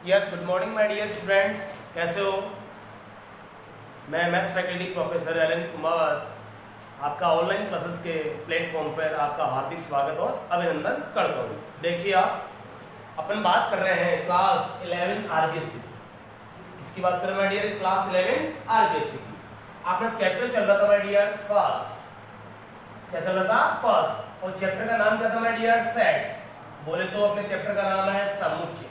Yes, good morning my dear students. कैसे हो? मैं MS faculty professor Allen Kumar आपका ऑनलाइन क्लासेस के प्लेटफॉर्म पर आपका हार्दिक स्वागत और अभिनंदन करता हूँ। देखिए, आप अपन बात कर रहे हैं क्लास 11 आरबीएससी की। किसकी बात कर रहे हैं माय डियर? क्लास 11 आरबीएससी की। आपका चैप्टर चल रहा था माय डियर फर्स्ट। क्या चल रहा था? फर्स्ट। और चैप्टर का नाम क्या था माय डियर? सेट्स। बोले तो अपने चैप्टर का नाम है समुच्चय।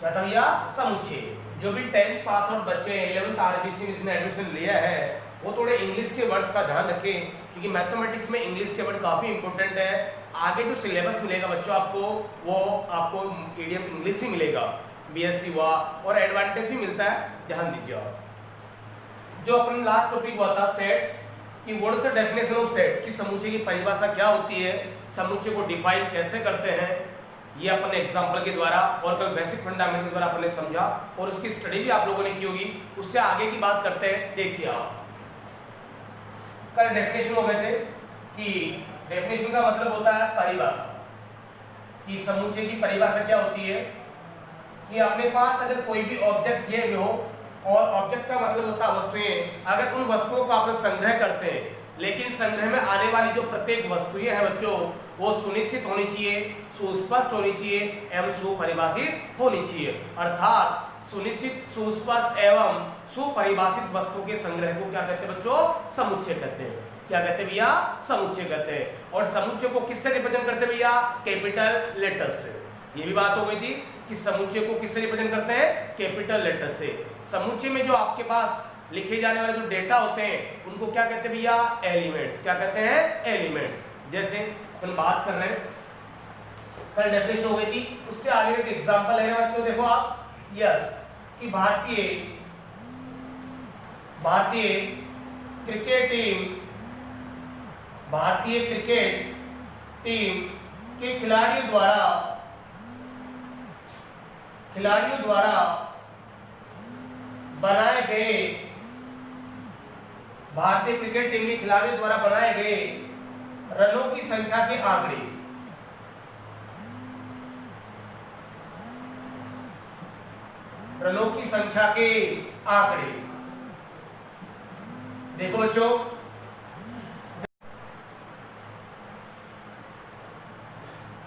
क्या था भैया? समुच्चय। जो भी 10th पास आउट बच्चे 11th आरबीएससी में जिसने एडमिशन लिया है वो थोड़े इंग्लिश के वर्ड्स का ध्यान रखें, क्योंकि मैथमेटिक्स में इंग्लिश के वर्ड काफी इंपॉर्टेंट है। आगे जो सिलेबस मिलेगा बच्चों आपको, वो आपको मीडियम इंग्लिश ही मिलेगा, बीएससी हुआ, और एडवांटेज भी मिलता है। ध्यान दीजिए आप। जो अपन लास्ट टॉपिक हुआ था सेट्स कि what is the definition of sets, कि समुच्चय की परिभाषा क्या होती है, समुच्चय को डिफाइन कैसे करते हैं, ये अपने एग्जाम्पल के द्वारा और कल बेसिक फंडामेंटल के द्वारा अपने समझा और उसकी स्टडी भी आप लोगों ने की होगी। उससे आगे की बात करते हैं। देखिए, आप कल डेफिनेशन हो गए थे कि डेफिनेशन का मतलब होता है परिभाषा, कि समुच्चय की परिभाषा क्या होती है कि अपने पास अगर कोई भी ऑब्जेक्ट दिए हुए हो, और ऑब्जेक्ट का मतलब होता है वस्तुएं, अगर उन वस्तुओं का अपन संग्रह करते हैं, लेकिन संग्रह में आने वाली जो प्रत्येक वस्तुएं हैं बच्चों, वो सुनिश्चित होनी चाहिए, सुस्पष्ट होनी चाहिए एवं सुपरिभाषित होनी चाहिए। अर्थात सुनिश्चित, सुस्पष्ट एवं सुपरिभाषित वस्तु के संग्रह को क्या कहते हैं बच्चों? समुच्चय कहते हैं। क्या कहते हैं भैया? समुच्चय कहते हैं। और समुच्चय को किससे रिप्रेजेंट करते हैं भैया? कैपिटल लेटर से। ये भी बात हो गई थी कि समुच्चय को किससे रिप्रेजेंट करते हैं? कैपिटल लेटर से। समुच्चय में जो आपके पास लिखे जाने वाले जो डेटा होते हैं उनको क्या कहते हैं भैया? एलिमेंट्स। क्या कहते हैं? एलिमेंट्स। जैसे अपन बात कर रहे हैं, कल डेफिनेशन हो गई थी, उसके आगे एक एग्जांपल है बच्चों, देखो आप। यस, कि भारतीय क्रिकेट टीम के खिलाड़ियों द्वारा बनाए गए, भारतीय क्रिकेट टीम के खिलाड़ियों द्वारा बनाए गए रनों की संख्या के आंकड़े। रनों की संख्या के आंकड़े। देखो बच्चों,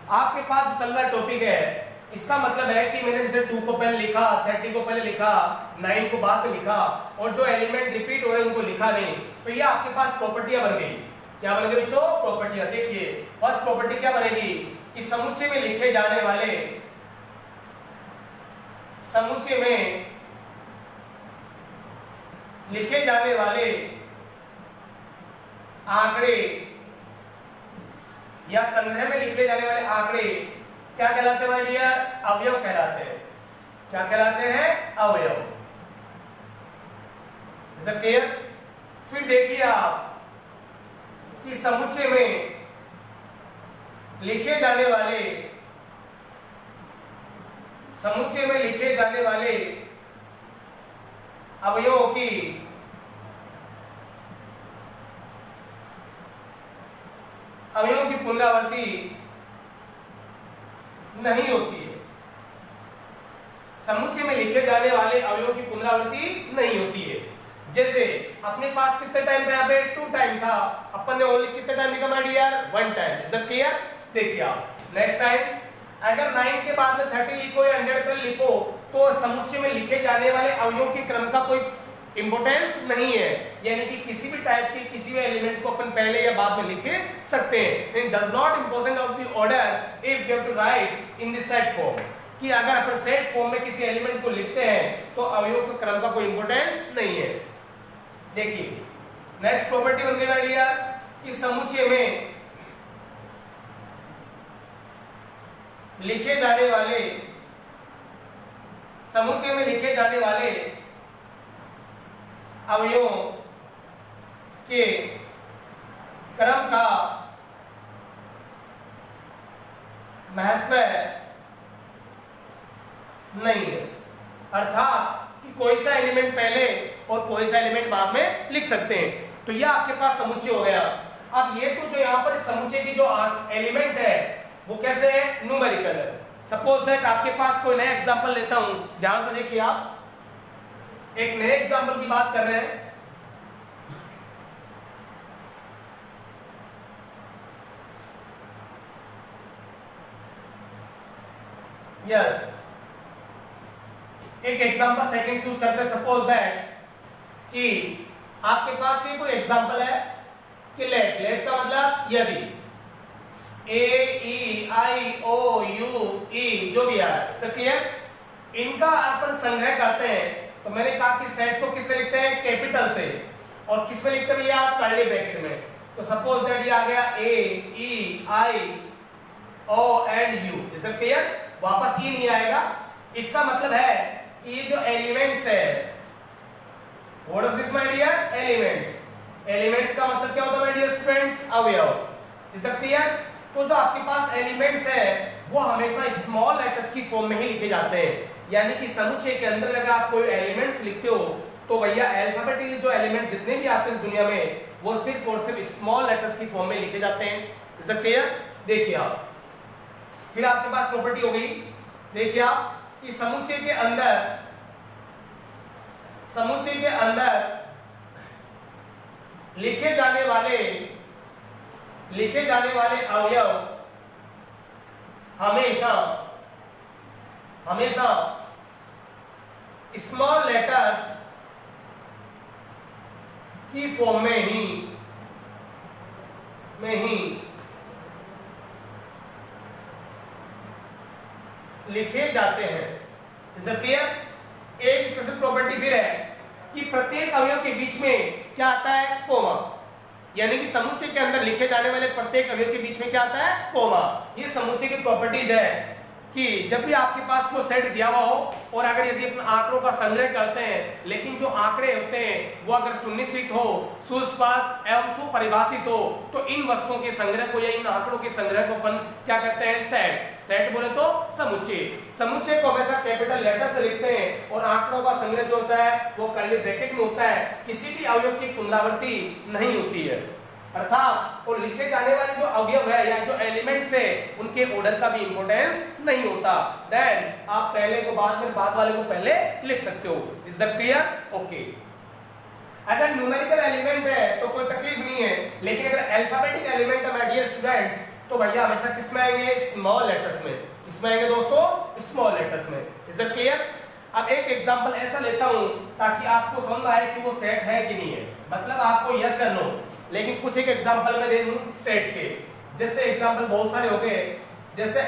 आपके पास चल रहा टॉपिक है, इसका मतलब है कि मैंने जैसे 2 को पहले लिखा, 30 को पहले लिखा, 9 को बाद में लिखा, और जो एलिमेंट रिपीट हो रहे हैं उनको लिखा नहीं, तो ये आपके पास प्रॉपर्टियां बन गई। क्या बन गई बच्चों? प्रॉपर्टियां। देखिए, फर्स्ट प्रॉपर्टी क्या बनेगी कि समुच्चय में लिखे जाने वाले आंकड़े या संग्रह में लिखे जाने वाले आंकड़े क्या कहलाते हैं माय डियर? अवयव कहलाते हैं। क्या कहलाते हैं? अवयव। क्लियर? फिर देखिए आप कि समुच्चय में लिखे जाने वाले अवयवों की पुनरावृत्ति नहीं होती है। समुच्चय में लिखे जाने वाले अवयवों की पुनरावृत्ति नहीं होती है। जैसे अपने पास कितने टाइम था? यहाँ पे 2 टाइम था, अपन ने ओनली कितने टाइम लिखा my dear? 1 time. Is it clear? देखिए आप नेक्स्ट टाइम, अगर 9 के बाद में 30 लिखो या 100 पे लिखो, तो समुच्चय में लिखे जाने वाले अवयवों के क्रम का कोई इंपोर्टेंस नहीं है, यानी कि किसी भी टाइप के किसी भी एलिमेंट को अपन पहले या बाद में लिख सकते हैं। It does not important of the order if you have to write in the set form, कि अगर अपन सेट फॉर्म में किसी एलिमेंट को लिखते हैं तो अवयवों के क्रम का कोई इंपोर्टेंस नहीं है। देखिए, नेक्स्ट प्रॉपर्टी बन गई आइडिया कि समुच्चय में लिखे जाने वाले अवयवों के क्रम का महत्व नहीं है। अर्थात कि कोई सा एलिमेंट पहले और कोई सा एलिमेंट बाद में लिख सकते हैं। तो यह आपके पास समुच्चय हो गया। अब ये तो जो यहाँ पर समुच्चय की जो एलिमेंट है वो कैसे है? न्यूमेरिकल है। सपोज दैट आपके पास कोई नया एग्जांपल लेता हूं, ध्यान से देखिए आप, एक नए एग्जांपल की बात कर रहे हैं। यस, एक एग्जांपल सेकंड चूज करते हैं। सपोज दैट कि आपके पास ये कोई एग्जांपल है कि लेट का मतलब यदि, A-E-I-O-U-E जो भी है, क्लियर, इनका अपन संग्रह करते हैं। तो मैंने कहा कि सेट को किससे लिखते हैं, कैपिटल से, और किस में लिखते हैं भैया, कर्ली ब्रैकेट में। तो सपोज दैट ये आ गया A-E-I-O-U, इज इट क्लियर, वापस ई नहीं आएगा। इसका मतलब है कि ये जो एलिमेंट्स है, what is this my dear, elements. Elements का मतलब क्या होता है माय डियर स्टूडेंट्स, अवयव, इज इट क्लियर। तो जो आपके पास एलिमेंट्स है वो हमेशा स्मॉल लेटर्स की फॉर्म में ही लिखे जाते हैं, यानी कि समुच्चय के अंदर अगर आप कोई एलिमेंट्स लिखते हो तो भैया अल्फाबेटिकली जो एलिमेंट जितने भी आते हैं इस दुनिया में वो सिर्फ और सिर्फ स्मॉल लेटर्स की फॉर्म में लिखे जाते हैं, इज इट क्लियर। देखिए आप, फिर आपके पास प्रॉपर्टी हो गई, देखिए आप कि समुच्चय के अंदर लिखे जाने वाले अवयव हमेशा स्मॉल लेटर्स की फॉर्म में ही लिखे जाते हैं, इज इट क्लियर। एक स्पेशल प्रॉपर्टी फिर है कि प्रत्येक अवयव के बीच में क्या आता है, कोमा, यानी कि समुच्चय के अंदर लिखे जाने वाले प्रत्येक अवयव के बीच में क्या आता है, कोमा। ये समुच्चय की प्रॉपर्टीज है कि जब भी आपके पास को सेट दिया हुआ हो और अगर यदि अपने आंकड़ों का संग्रह करते हैं, लेकिन जो आंकड़े होते हैं वो अगर सुनिश्चित हो, सुस्पष्ट एवं सुपरिभाषित हो, तो इन वस्तुओं के संग्रह को या इन आंकड़ों के संग्रह को अपन क्या कहते हैं, सेट बोले तो समुच्चय को हमेशा कैपिटल लेटर से लिखते हैं और आंकड़ों का संग्रह जो होता है वो कर्ली ब्रैकेट में होता है, किसी भी अवयव की पुनरावृत्ति नहीं होती है, अर्थात वो लिखे जाने वाले जो अवयव है या जो एलिमेंट्स है उनके ऑर्डर का भी इंपॉर्टेंस नहीं होता। देन आप पहले को बाद में, बाद वाले को पहले लिख सकते हो, इज दैट क्लियर, ओके। अगर न्यूमेरिकल एलिमेंट है तो कोई तकलीफ नहीं है, लेकिन अगर अल्फाबेटिक एलिमेंट है माय डियर स्टूडेंट तो भैया हमेशा किस में आएंगे, स्मॉल लेटर्स में। किस में आएंगे दोस्तों, स्मॉल लेटर्स में, इज दैट क्लियर। अब एक एग्जांपल ऐसा लेता हूं ताकि आपको समझ आए कि वो सेट है कि नहीं है, मतलब आपको यस या नो, लेकिन कुछ एक एग्जांपल में दे दूं सेट के। जैसे एग्जांपल बहुत सारे हो गए, जैसे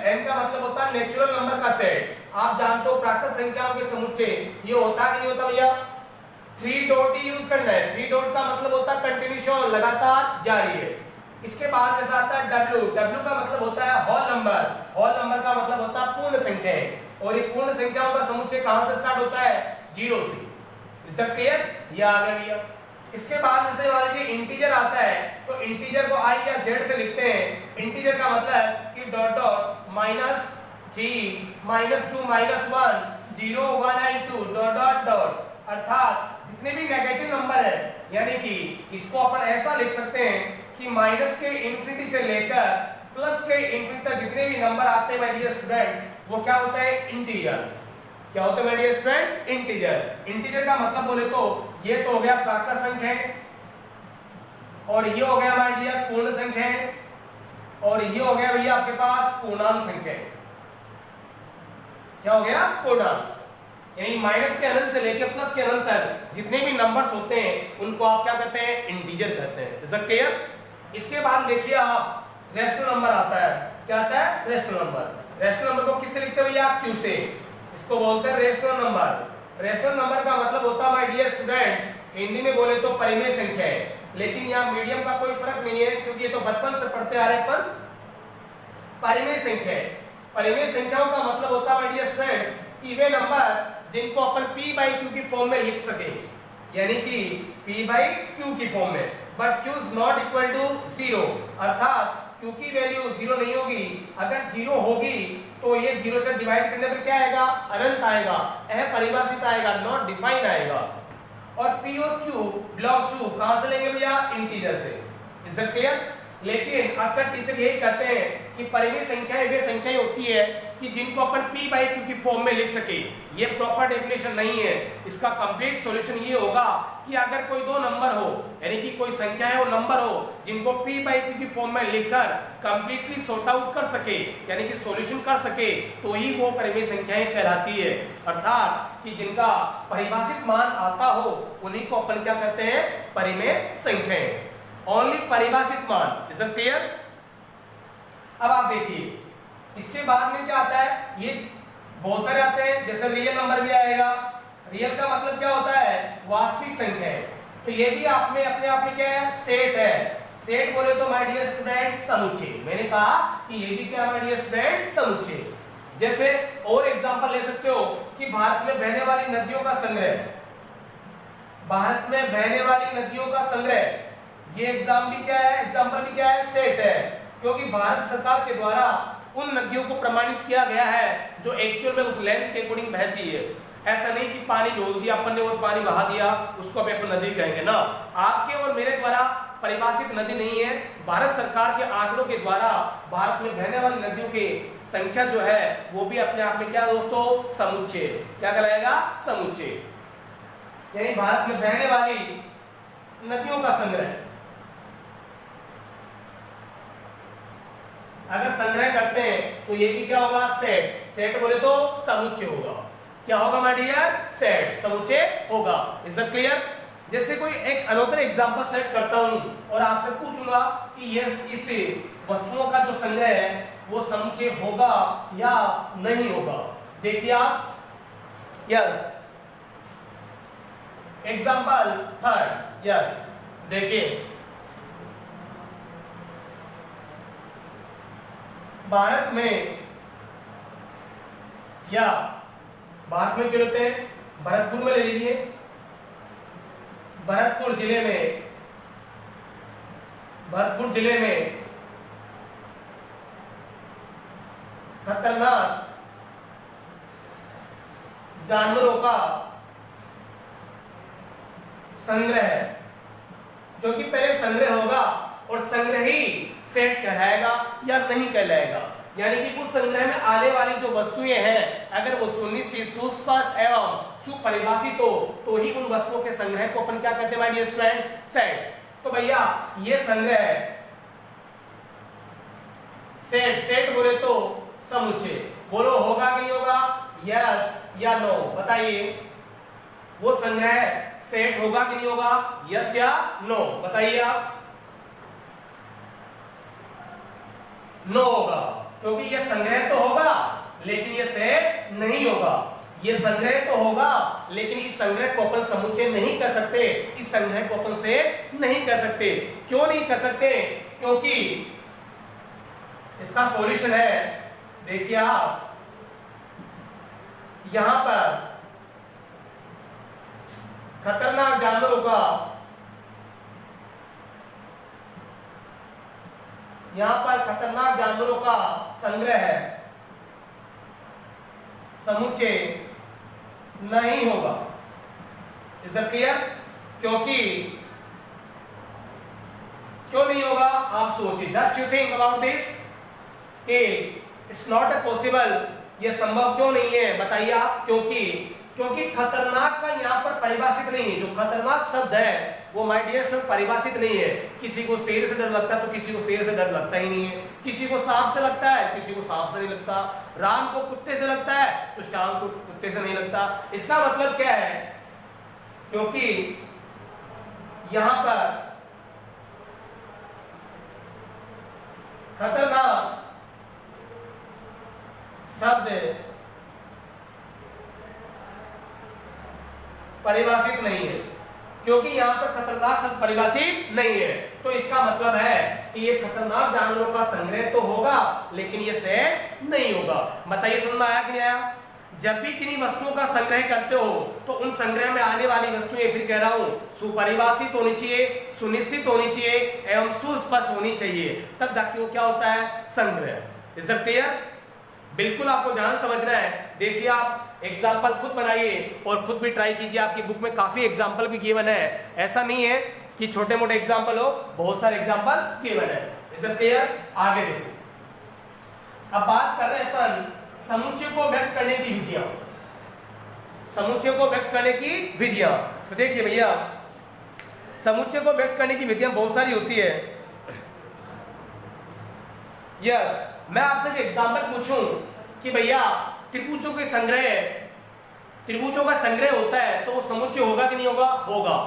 n का मतलब होता है नेचुरल नंबर का सेट। आप जानते हो प्राकृत संख्याओं के समुच्चय ये होता है कि नहीं होता भैया, 3 डॉट ही यूज करना है। 3 डॉट का मतलब होता है कंटिन्यूशन, लगातार जारी है। इसके बाद जैसा आता है w का मतलब होता है होल नंबर का मतलब होता है पूर्ण संख्याएं, और ये पूर्ण संख्याओं का समुच्चय कहां से स्टार्ट होता है, 0 से, इज दैट क्लियर, ये आ गया भैया। इसके बाद जैसे मान लीजिए इंटीजर आता है तो इंटीजर को i या z से लिखते हैं। इंटीजर का मतलब कि dot dot -3 -2 -1 0 1 and 2 dot dot dot, अर्थात जितने भी नेगेटिव नंबर है, यानी कि इसको अपन ऐसा लिख सकते हैं कि माइनस के इंफिनिटी से लेकर प्लस के इंफिनिटी तक जितने भी नंबर आते हैं माय डियर स्टूडेंट्स वो क्या होता है, इंटीजर। क्या होता है माय डियर स्टूडेंट्स, इंटीजर का मतलब बोले तो ये तो हो गया प्राकृत संख्या और ये हो गया माय डियर पूर्ण संख्या और ये हो गया भैया आपके पास पूर्णांक संख्या। क्या हो गया, पूर्णांक, यानी माइनस के अनंत से लेकर प्लस के अनंत तक जितने भी नंबर्स होते हैं उनको आप क्या कहते हैं, इंटीजर कहते हैं, इज इट क्लियर। इसके बाद देखिए आप रेशनल नंबर आता है, क्या आता है, रेशनल नंबर को किससे लिखते हैं भैया, क्यू से, इसको बोलते हैं रेशनल नंबर का मतलब होता है माय डियर स्टूडेंट्स हिंदी में बोले तो परिमेय संख्या है, लेकिन यहाँ मीडियम का कोई फर्क नहीं है क्योंकि ये तो बचपन से पढ़ते आ रहे हैं। पर परिमेय संख्याओं का मतलब होता है माय डियर स्टूडेंट्स कि वे नंबर जिनको अपन p/q की फॉर्म में लिख सके, यानी कि p/q की फॉर्म में, but q is not equal to 0, अर्थात q की वैल्यू 0 नहीं होगी। अगर 0 होगी तो ये 0 से डिवाइड करने पर क्या आएगा, अनंत आएगा, अपरिभाषित आएगा, नॉट डिफाइंड आएगा। और p और q बिलोंग्स टू कहां से लेंगे भैया, इंटीजर से, इज इट क्लियर। लेकिन अक्सर टीचर यही कहते हैं कि परिमेय संख्याएं वे संख्याएं होती है कि जिनको अपन p बाई q की फॉर्म में लिख सके। ये प्रॉपर डेफिनेशन नहीं है। इसका कंप्लीट सॉल्यूशन ये होगा कि अगर कोई दो नंबर हो, यानी कि कोई संख्या है वो नंबर हो जिनको p बाई q की फॉर्म में लिखकर कंप्लीटली सॉर्ट आउट कर सके, यानी कि सॉल्यूशन कर सके, तो ही वो परिमेय संख्याएं कहलाती है। अर्थात कि जिनका परिभाषित मान आता हो उन्हीं को अपन क्या कहते हैं, परिमेय संख्याएं। ओनली परिभाषित मान। Is it clear? अब आप देखिए इसके बाद में क्या आता है, ये बहुत सारे आते हैं, जैसे रियल नंबर भी आएगा। रियल का मतलब क्या होता है, वास्तविक संख्या है। तो ये भी आप में अपने आप में क्या है, सेट है। सेट बोले तो माय डियर स्टूडेंट समुच्चय। मैंने कहा कि ये भी क्या माय डियर स्टूडेंट समुच्चय। जैसे और एग्जांपल ले सकते हो कि भारत में बहने वाली नदियों का संग्रह, भारत में बहने वाली नदियों का संग्रह, ये एग्जाम्पल भी क्या है, सेट है। क्योंकि भारत सरकार के द्वारा उन नदियों को प्रमाणित किया गया है जो एक्चुअल में उस लेंथ के अकॉर्डिंग बहती है। ऐसा नहीं कि पानी डोल दिया अपन ने और पानी बहा दिया, उसको अभी अपन नदी कहेंगे ना। आपके और मेरे द्वारा परिभाषित नदी नहीं है, भारत सरकार के आंकड़ों के द्वारा भारत में बहने वाली नदियों की संख्या जो है वो भी अपने आप में क्या दोस्तों, समुच्चय। क्या कहलाएगा, समुच्चय। यानी भारत में बहने वाली नदियों का संग्रह। अगर संग्रह करते हैं तो ये भी क्या होगा, सेट। सेट बोले तो समुच्चय होगा। क्या होगा माय डियर, सेट, समुच्चय होगा। Is it clear? जैसे कोई एक अनदर एग्जांपल सेट करता हूं और आपसे पूछूंगा कि ये इस वस्तुओं का जो संग्रह है वो समुच्चय होगा या नहीं होगा। देखिए आप, यस, एग्जांपल थर्ड, यस, देखिए भारत में, या भारत में क्यों लेते हैं, भरतपुर में ले लीजिए। भरतपुर जिले में खतरनाक जानवरों का संग्रह है। जो कि पहले संग्रह होगा और संग्रह ही सेट कहलाएगा या नहीं कहलाएगा। यानी कि उस संग्रह में आने वाली जो वस्तुएं हैं अगर वो सुस्पष्ट एवं सुपरिभाषित हो तो ही उन वस्तुओं के संग्रह को अपन क्या कहते हैं माय डियर स्टूडेंट, सेट। तो भैया ये संग्रह है, सेट बोले तो समुच्चय। बोलो होगा कि नहीं होगा, यस या नो, बताइए। वो संग्रह सेट होगा कि नहीं होगा, यस या नो, बताइए आप। नो होगा, क्योंकि ये संग्रह तो होगा लेकिन ये सेट नहीं होगा। ये संग्रह तो होगा लेकिन इस संग्रह को अपन समुच्चय नहीं कर सकते, इस संग्रह को अपन सेट नहीं कर सकते। क्यों नहीं कर सकते, क्योंकि इसका सॉल्यूशन है, देखिए आप यहां पर खतरनाक जानवरों का, यहां पर खतरनाक जानवरों का संग्रह है, समुच्चय नहीं होगा। Is it clear? क्योंकि क्यों नहीं होगा आप सोचिए, just you think about this कि इट्स नॉट पॉसिबल। ये संभव क्यों नहीं है, बताइए आप। क्योंकि खतरनाक का यहाँ पर परिभाषित नहीं है। जो खतरनाक शब्द है वो माय डियर स्टूडेंट परिभाषित नहीं है। किसी को शेर से डर लगता है तो किसी को शेर से डर लगता ही नहीं है। किसी को सांप से लगता है, किसी को सांप से नहीं लगता। राम को कुत्ते से लगता है तो शाम को कुत्ते से नहीं लगता। इसका मतलब क्या है, क्योंकि यहां पर खतरनाक शब्द परिभाषित नहीं है, क्योंकि यहां पर खतरनाक शब्द परिभाषित नहीं है। तो इसका मतलब है कि ये खतरनाक जानवरों का संग्रह तो होगा लेकिन ये सेट नहीं होगा। बताइए समझ में आया कि नहीं आया? जब भी किन्हीं वस्तुओं का संग्रह करते हो तो उन संग्रह में आने वाली वस्तुएं, फिर कह रहा हूं, सुपरिभाषित होनी चाहिए, सुनिश्चित होनी चाहिए एवं सुस्पष्ट होनी चाहिए, तब जाके वो क्या होता है, संग्रह। Is it clear? बिल्कुल आपको ध्यान समझना है। देखिए आप एग्जाम्पल खुद बनाइए और खुद भी ट्राई कीजिए। आपकी बुक में काफी एग्जाम्पल भी गिवन है, ऐसा नहीं है कि छोटे मोटे एग्जाम्पल हो, बहुत सारे एग्जाम्पल गिवन है। Is it clear? आगे देखो, अब बात कर रहे हैं अपन समुच्चय को व्यक्त करने की विधियां, समुच्चय को व्यक्त करने की विधियां। तो देखिए भैया, समुच्चय को व्यक्त करने की विधियां बहुत सारी होती है। यस, मैं आपसे जो एग्जाम्पल पूछूं कि भैया त्रिभुजों के संग्रह, त्रिभुजों का संग्रह होता है तो वो समुच्चय होगा कि नहीं होगा? होगा,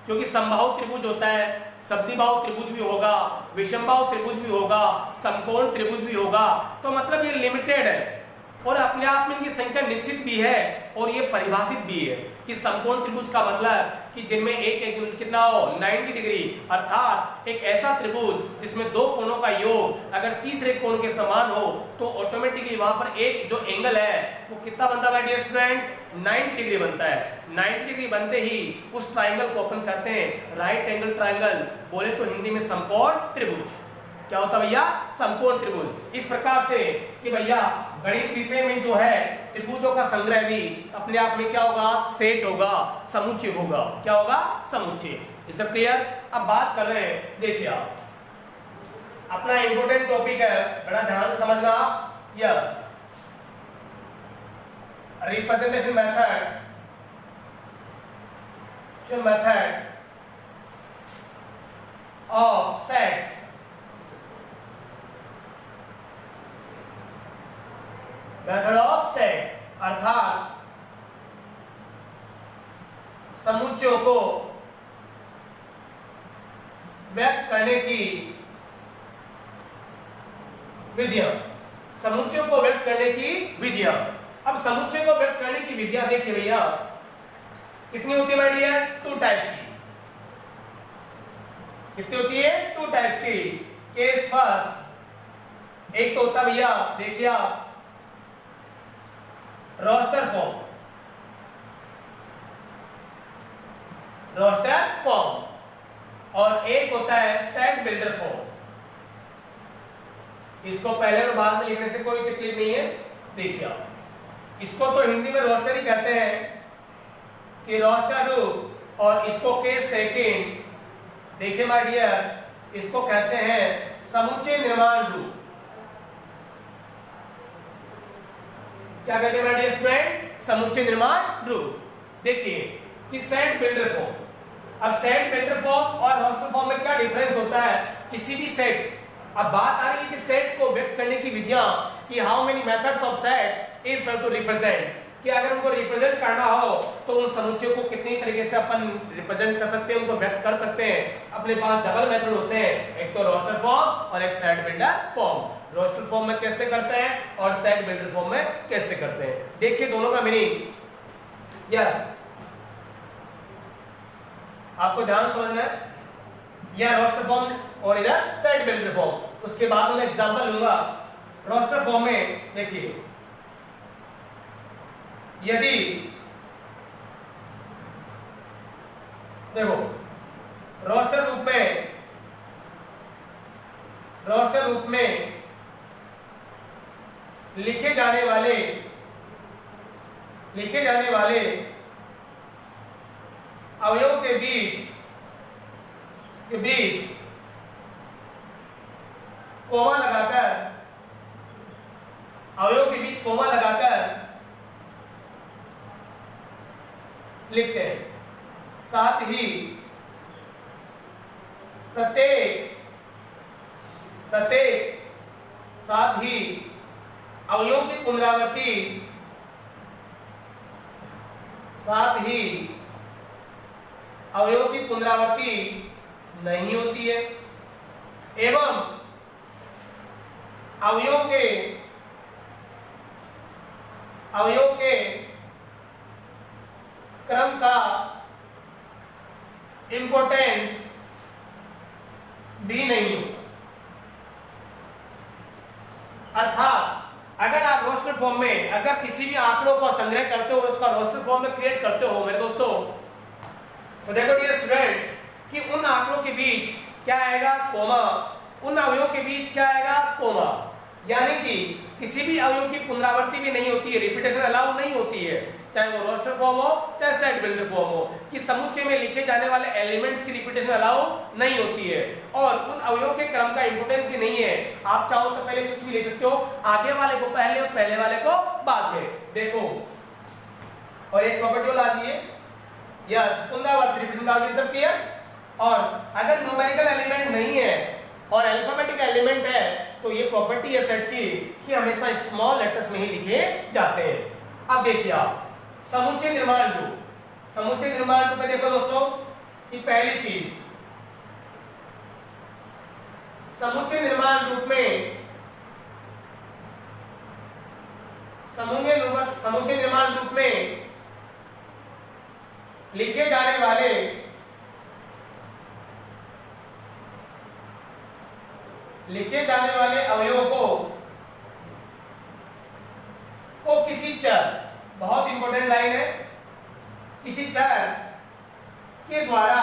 क्योंकि समबाहु त्रिभुज होता है, सब्दिबाहु त्रिभुज भी होगा, विषमबाहु त्रिभुज भी होगा, समकोण त्रिभुज भी होगा। तो मतलब ये लिमिटेड है और अपने आप में इनकी संख्या निश्चित भी है और ये परिभाषित भी है कि समकोण त्रिभुज का मतलब कि जिनमें एक कितना हो 90 डिग्री, अर्थात एक ऐसा त्रिभुज जिसमें दो कोणों का योग अगर तीसरे कोण के समान हो तो ऑटोमेटिकली वहां पर एक जो एंगल है वो कितना बनता है डियर स्टूडेंट? 90 डिग्री बनता है। 90 डिग्री बनते ही उस ट्राइंगल को अपन कहते हैं राइट एंगल ट्राइंगल, बोले तो हिंदी में समकोण त्रिभुज। क्या होता है भैया? समकोण त्रिभुज। इस प्रकार से कि भैया गणित विषय में जो है त्रिभुजों का संग्रह भी अपने आप में क्या होगा? सेट होगा, समुच्चय होगा। क्या होगा? समुच्चय। Is it clear? अब बात कर रहे हैं, देखिए आप अपना इंपोर्टेंट टॉपिक है, बड़ा ध्यान से समझना। Yes, representation method, method of sets, method of set, अर्थात समुच्चयों को व्यक्त करने की विधियां, समुच्चयों को व्यक्त करने की विधियां। अब समुच्चय को व्यक्त करने की विधियां देखिए भैया कितनी होती है माय डियर? 2 टाइप्स की। कितनी होती है? 2 टाइप्स की। केस फर्स्ट, एक तो होता भैया देखिए आप रोस्टर फॉर्म, रोस्टर फॉर्म, और एक होता है सेट बिल्डर फॉर्म। इसको पहले और बाद में लिखने से कोई तकलीफ नहीं है। देखिए आप, इसको तो हिंदी में रोस्टर ही कहते हैं कि रोस्टर रूप, और इसको केस सेकंड, देखिए माय डियर, इसको कहते हैं समुच्चय निर्माण रूप। क्या कहते हैं माय डियर स्टूडेंट? समुच्चय निर्माण रूप। देखिए कि सेट बिल्डर फॉर्म, अब सेट बिल्डर फॉर्म और रोस्टर फॉर्म में क्या डिफरेंस होता है? किसी भी सेट, अब बात आ रही है कि सेट को व्यक्त करने की विधियां, कि how many methods of set if two represent, कि अगर उनको रिप्रेजेंट करना हो तो उन समुच्चयों को कितनी तरीके से अपन रिप्रेजेंट कर सकते हैं, उनको व्यक्त कर सकते हैं। अपने पास डबल मेथड होते हैं, एक तो रोस्टर फॉर्म और एक set builder form. Roster form में कैसे करते हैं और सेट बिल्डर फॉर्म में कैसे करते हैं, देखिए दोनों का मीनिंग। यस, आपको ध्यान समझना है, यह रोस्टर फॉर्म और इधर सेट बिल्डर फॉर्म। उसके बाद मैं एग्जांपल लूंगा। रोस्टर फॉर्म में देखिए, यदि देखो रोस्टर रूप में लिखे जाने वाले अवयवों के बीच कोमा लगाकर, अवयवों के बीच कोमा लगाकर लिखते हैं। साथ ही प्रत्येक साथ ही अवयवों की पुनरावृत्ति, नहीं होती है, एवं अवयवों के क्रम का इंपॉर्टेंस भी नहीं होता। अर्थात अगर आप रोस्टर फॉर्म में अगर किसी भी आंकड़ों का संग्रह करते हो, उसका रोस्टर फॉर्म में क्रिएट करते हो मेरे दोस्तों, तो देखो डियर स्टूडेंट्स कि उन आंकड़ों के बीच क्या आएगा? कोमा। उन अवयवों के बीच क्या आएगा? कोमा। यानी कि किसी भी अवयव की पुनरावृत्ति भी नहीं होती है, रिपीटेशन अलाउ नहीं होती है। चाहे वो रोस्टर फॉर्म हो चाहे सेट बिल्डर फॉर्म हो, कि समुच्चय में लिखे जाने वाले एलिमेंट्स की रिपीटेशन अलाउ नहीं होती है और उन अवयवों के क्रम का इंपोर्टेंस भी नहीं है। आप चाहो तो पहले कुछ भी ले सकते हो, आगे वाले को पहले और पहले वाले को बाद में। देखो और एक प्रॉपर्टी ला दिए, यस पुनरावर्ती रिपीटेशन डाल दी, सब क्लियर। और अगर न्यूमेरिकल एलिमेंट नहीं है और अल्फाबेटिक एलिमेंट है तो ये प्रॉपर्टी है सेट की कि हमेशा स्मॉल लेटर्स में ही लिखे जाते हैं। अब देखिए आप समुच्चय निर्माण रूप, समुच्चय निर्माण रूप में देखो दोस्तों कि पहली चीज समुच्चय निर्माण रूप में, समुच्चय निर्माण रूप में लिखे जाने वाले अवयवों को किसी चर, बहुत इंपॉर्टेंट लाइन है, किसी चर के द्वारा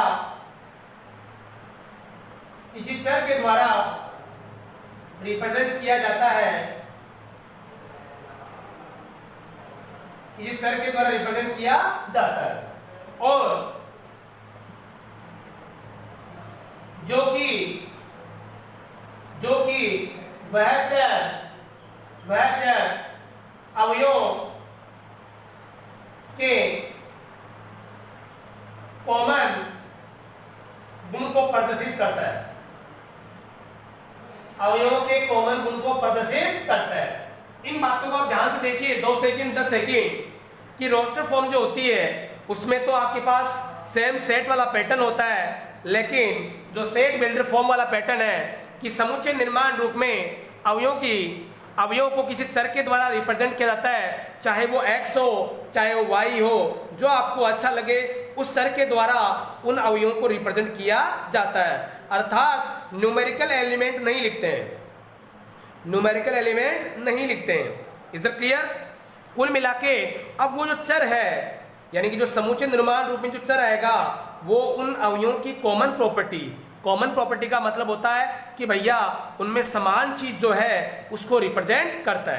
रिप्रेजेंट किया जाता है, किसी चर के द्वारा रिप्रेजेंट किया जाता है और जो कि वह चर अवयवों के कॉमन गुण को प्रदर्शित करता है, अवयवों के कॉमन गुण को प्रदर्शित करता है। इन बातों को आप ध्यान से देखिए 2 सेकंड 10 सेकंड कि रोस्टर फॉर्म जो होती है उसमें तो आपके पास सेम सेट वाला पैटर्न होता है, लेकिन जो सेट बिल्डर फॉर्म वाला पैटर्न है कि समुच्चय निर्माण रूप में अवयवों को किसी चर के द्वारा रिप्रेजेंट किया जाता है, चाहे वो x हो चाहे वो y हो, जो आपको अच्छा लगे उस चर के द्वारा उन अवयवों को रिप्रेजेंट किया जाता है। अर्थात न्यूमेरिकल एलिमेंट नहीं लिखते हैं, न्यूमेरिकल एलिमेंट नहीं लिखते हैं। Is it clear? कुल मिला के अब वो जो चर है यानी कि जो समुच्चय निर्माण रूप में जो चर आएगा वो उन अवयवों की कॉमन प्रॉपर्टी का मतलब होता है कि भैया उनमें समान चीज जो है उसको रिप्रेजेंट करता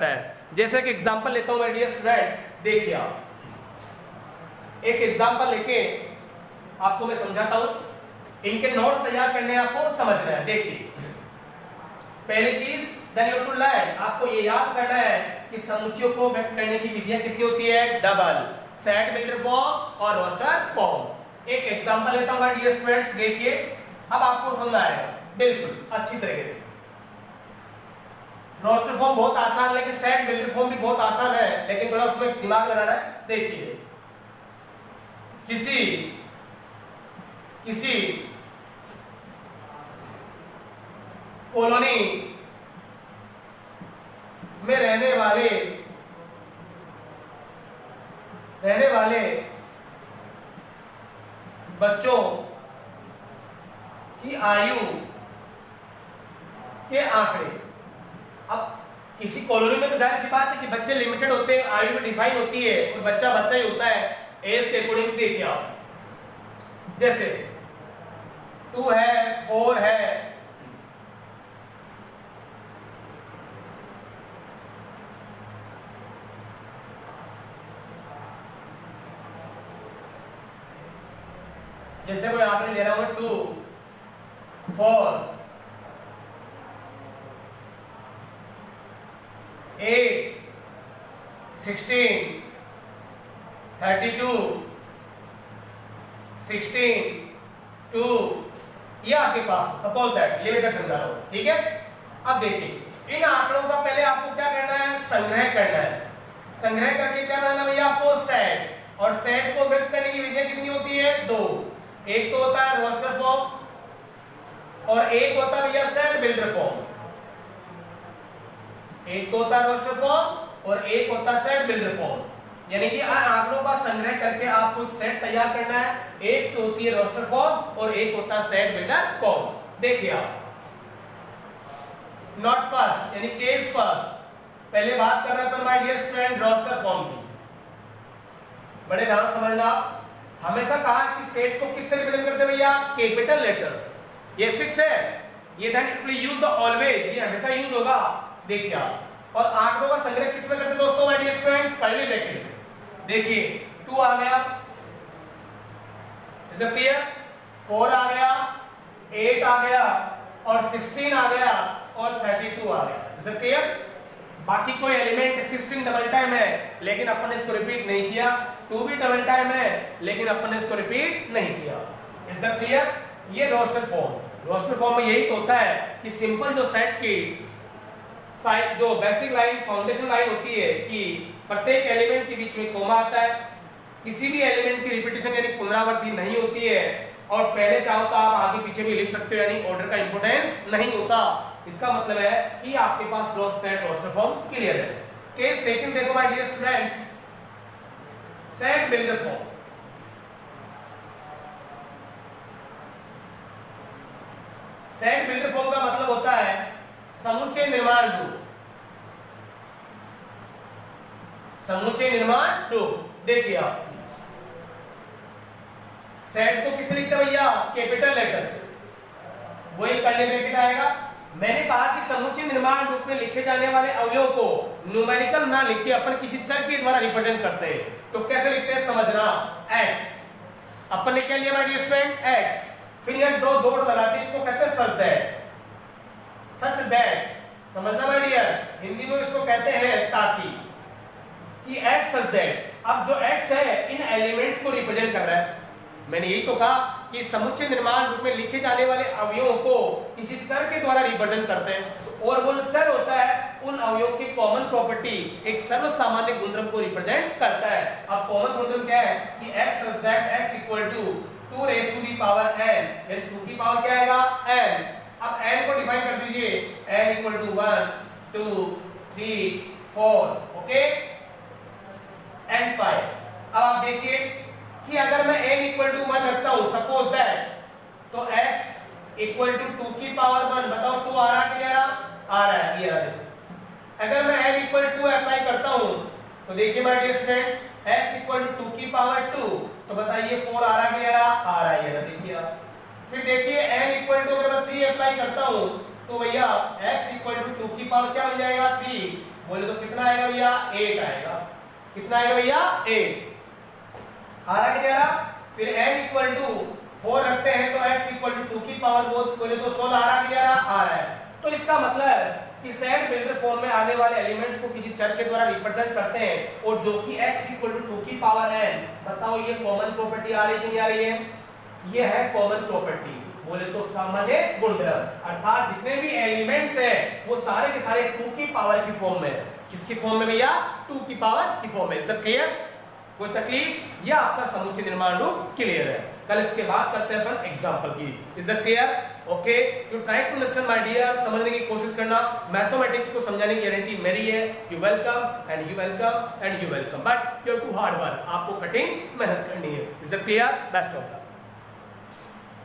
है, जैसे कि एग्जांपल लेता हूं मेरे डियर स्टूडेंट्स, देखिए आप एक एग्जांपल लेके आपको मैं समझाता हूं, इनके नोट्स तैयार करने आपको समझना है। देखिए पहली चीज देन यू टू लर्न, आपको ये याद करना है कि समुच्चयों को व्यक्त करने की विधियां कितनी होती है, डबल, सेट बिल्डर फॉर्म और रोस्टर फॉर्म। एक एग्जांपल लेता हूं डियर स्टूडेंट्स, देखिए अब आपको समझना है बिल्कुल अच्छी तरीके से। रोस्टर फॉर्म बहुत आसान है लेकिन सेट बिल्डर फॉर्म भी बहुत आसान है, लेकिन थोड़ा उसमें दिमाग लगाना है। देखिए किसी कॉलोनी में रहने वाले बच्चों की आयु के आंकड़े। अब किसी कॉलोनी में तो जाहिर सी बात है कि बच्चे लिमिटेड होते हैं, आयु में डिफाइन होती है और बच्चा बच्चा ही होता है एज के अकॉर्डिंग। देखिए आप जैसे 2 है, 4 है, जैसे कोई आपने ले रहा हूं 2, 4, 8, 16, 32, 16, 2, ये आपके पास सपोज दैट लिमिटेड समझा रहा हूं, ठीक है। अब देखिए इन आंकड़ों का पहले आपको क्या करना है, संग्रह करना है। संग्रह करके क्या करना भैया आपको, सेट, और सेट को व्यक्त करने की विधियां कितनी होती है, 2। एक तो होता है रोस्टर फॉर्म और एक होता है भैया सेट बिल्डर फॉर्म। एक तो होता है रोस्टर फॉर्म और एक होता है सेट बिल्डर फॉर्म, यानी कि आंकड़ों का संग्रह करके आपको एक सेट तैयार करना है। एक तो होती है रोस्टर फॉर्म और एक होता है सेट बिल्डर फॉर्म। देखिए आप नॉट फर्स्ट यानी केस फर्स्ट, पहले बात कर रहे हैं my dear student roster form की। बड़े ध्यान से समझना, हमेशा कहा कि सेट को किससे रिप्रेजेंट करते हैं भैया, कैपिटल लेटर्स। ये फिक्स है, ये देन यूज द ऑलवेज, ये हमेशा यूज होगा। देखिए आप और आंकड़ों का संग्रह किसमें करते दोस्तों my dear students, curly bracket में। देखिए 2 आ गया, इज इट क्लियर, 4 आ गया, 8 आ गया और 16 आ गया और 32 आ गया, इज इट क्लियर। बाकी कोई एलिमेंट 16 डबल टाइम है लेकिन अपन ने इसको रिपीट नहीं किया, 2 भी डबल टाइम है लेकिन अपन ने इसको रिपीट नहीं किया, इज इट क्लियर। ये रोस्टर फॉर्म में यही तो होता है कि सिंपल जो सेट की जो बेसिक लाइन फाउंडेशन लाइन होती है कि प्रत्येक एलिमेंट के बीच में कोमा आता है, किसी भी एलिमेंट की रिपीटेशन यानी पुनरावृत्ति नहीं होती है, और पहले चाहो तो आप आगे पीछे भी लिख सकते हो यानी ऑर्डर का इंपोर्टेंस नहीं होता। इसका मतलब है कि आपके पास रोस्टर फॉर्म क्लियर है। केस सेकंड देखो my dear students, set builder form. Set builder form का मतलब होता है समुच्चय निर्माण रूप। समुच्चय निर्माण रूप देखिए आप, सेट को किससे लिखते हैं भैया, कैपिटल लेटर से, वही कर्ली ब्रैकेट आएगा। मैंने कहा कि समुच्चय निर्माण रूप में लिखे जाने वाले अवयव को न्यूमेरिकल ना लिख के अपन किसी चर के द्वारा रिप्रेजेंट करते हैं। तो कैसे लिखते हैं समझना, x अपन ने क्या लिया माय डियर स्टूडेंट, x, फिर यहां दो डॉट लगाते हैं, इसको कहते हैं सच दैट, समझना माय डियर, हिंदी में इसको कहते हैं ताकि, कि x सच दैट। अब जो x है इन एलिमेंट्स को रिप्रेजेंट कर रहा है। मैंने यही तो कहा कि समुच्चय निर्माण रूप में लिखे जाने वाले अवयवों को किसी चर के द्वारा रिप्रेजेंट करते हैं, और वो चर होता है उन अवयव की कॉमन प्रॉपर्टी, एक सर्वसामान्य गुणधर्म को रिप्रेजेंट करता है। अब कॉमन गुणधर्म क्या है कि x such that x equal to 2 raise to the power n, यानी 2 की पावर क्या आएगा n। अब n को डिफाइन कर दीजिए, n equal to 1 2 3 4 okay and 5। अब आप देखिए कि अगर मैं n इक्वल टू 1 रखता हूं, सपोज दैट, तो x इक्वल टू 2 की पावर 1, बताओ 2 आ रहा कि नहीं आ रहा है, ये आ रहा है। अगर मैं n इक्वल टू अप्लाई करता हूं तो देखिए my dear student, x equal to 2 की पावर 2, तो बताइए 4 आ रहा कि नहीं आ रहा है, ये देखिए आप। फिर देखिए n इक्वल टू अगर मैं 3 अप्लाई करता हूं तो भैया x इक्वल टू 2 की पावर क्या बन जाएगा 3, बोले तो कितना आएगा भैया 8 आएगा, कितना आएगा भैया 8 आ रहा कि नहीं आ रहा। फिर n इक्वल टू 4 रखते हैं तो x इक्वल टू 2 की पावर बोले तो 16 आ रहा कि नहीं आ रहा है। तो इसका मतलब है कि सेट बिल्डर फॉर्म में आने वाले एलिमेंट्स को किसी चर के द्वारा रिप्रेजेंट करते हैं, और जो कि x इक्वल टू 2 की पावर n, बताओ ये कॉमन प्रॉपर्टी आ रही है कि नहीं आ रही है, ये है कॉमन प्रॉपर्टी, बोले तो सामान्य गुणधर्म, अर्थात जितने भी एलिमेंट्स है वो सारे के सारे 2 की पावर की फॉर्म में, किसकी फॉर्म में भैया 2 की पावर की फॉर्म में। इज दैट क्लियर, कोई तकलीफ, या आपका समुच्चय निर्माण रूप क्लियर है। कल इसके बाद करते हैं अपन एग्जांपल की। Is that clear, okay, you try to understand my dear, समझने की कोशिश करना। मैथमेटिक्स को समझाने की गारंटी मेरी है। You welcome and you welcome and you welcome, but you have to hard work, आपको कठिन मेहनत करनी है। Is that clear, best of luck.